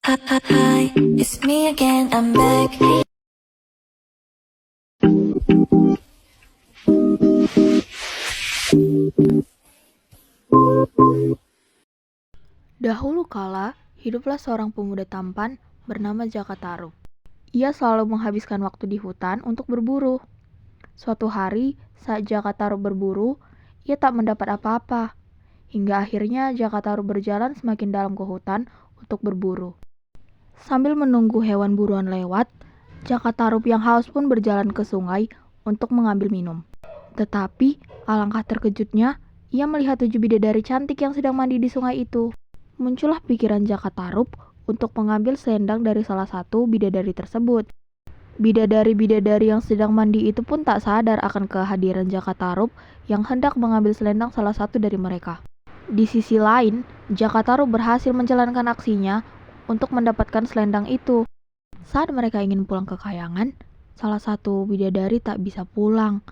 Hi, it's me again, I'm back. Dahulu kala, hiduplah seorang pemuda tampan bernama Jaka Tarub. Ia selalu menghabiskan waktu di hutan untuk berburu. Suatu hari, saat Jaka Tarub berburu, ia tak mendapat apa-apa. Hingga akhirnya Jaka Tarub berjalan semakin dalam ke hutan untuk berburu. Sambil menunggu hewan buruan lewat, Jaka Tarub yang haus pun berjalan ke sungai untuk mengambil minum. Tetapi, alangkah terkejutnya, ia melihat 7 bidadari cantik yang sedang mandi di sungai itu. Muncullah pikiran Jaka Tarub untuk mengambil selendang dari salah satu bidadari tersebut. Bidadari-bidadari yang sedang mandi itu pun tak sadar akan kehadiran Jaka Tarub yang hendak mengambil selendang salah satu dari mereka. Di sisi lain, Jaka Tarub berhasil menjalankan aksinya untuk mendapatkan selendang itu. Saat mereka ingin pulang ke kayangan, salah satu bidadari tak bisa pulang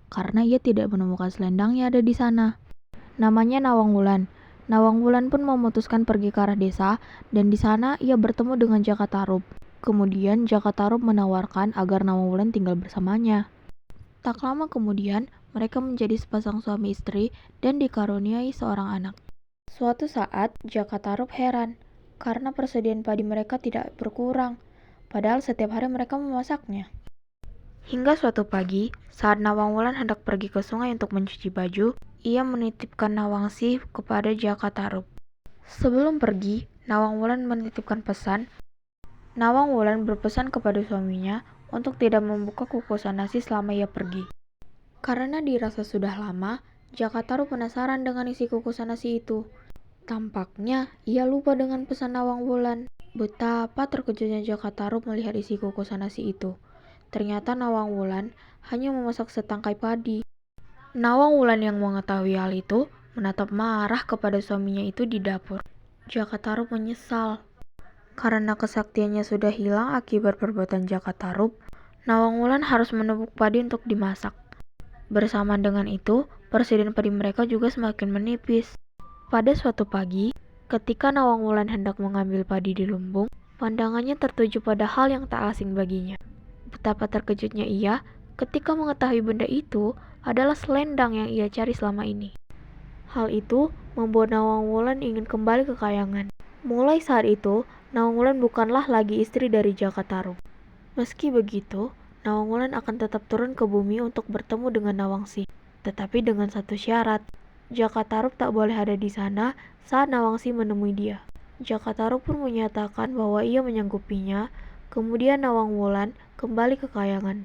karena ia tidak menemukan selendangnya ada di sana. Namanya Nawang Wulan. Nawang Wulan pun memutuskan pergi ke arah desa, dan di sana ia bertemu dengan Jaka Tarub. Kemudian Jaka Tarub menawarkan agar Nawang Wulan tinggal bersamanya. Tak lama kemudian, mereka menjadi sepasang suami istri dan dikaruniai seorang anak. Suatu saat, Jaka Tarub heran karena persediaan padi mereka tidak berkurang, padahal setiap hari mereka memasaknya. Hingga suatu pagi, saat Nawang Wulan hendak pergi ke sungai untuk mencuci baju, ia menitipkan Nawangsi kepada Jaka Tarub. Sebelum pergi, Nawang Wulan menitipkan pesan. Nawang Wulan berpesan kepada suaminya untuk tidak membuka kukusan nasi selama ia pergi. Karena dirasa sudah lama, Jaka Tarub penasaran dengan isi kukusan nasi itu. Tampaknya ia lupa dengan pesan Nawang Wulan. Betapa terkejutnya Jaka Tarub melihat isi kukusan nasi itu. Ternyata Nawang Wulan hanya memasak setangkai padi. Nawang Wulan yang mengetahui hal itu menatap marah kepada suaminya itu di dapur. Jaka Tarub menyesal. Karena kesaktiannya sudah hilang akibat perbuatan Jaka Tarub, Nawang Wulan harus menumbuk padi untuk dimasak. Bersamaan dengan itu, persediaan padi mereka juga semakin menipis. Pada suatu pagi, ketika Nawang Wulan hendak mengambil padi di lumbung, pandangannya tertuju pada hal yang tak asing baginya. Betapa terkejutnya ia ketika mengetahui benda itu adalah selendang yang ia cari selama ini. Hal itu membuat Nawang Wulan ingin kembali ke kayangan. Mulai saat itu, Nawang Wulan bukanlah lagi istri dari Jaka Tarub. Meski begitu, Nawang Wulan akan tetap turun ke bumi untuk bertemu dengan Nawangsi. Tetapi dengan satu syarat, Jaka Tarub tak boleh ada di sana saat Nawangsi menemui dia. Jaka Tarub pun menyatakan bahwa ia menyanggupinya. Kemudian Nawang Wulan kembali ke kayangan.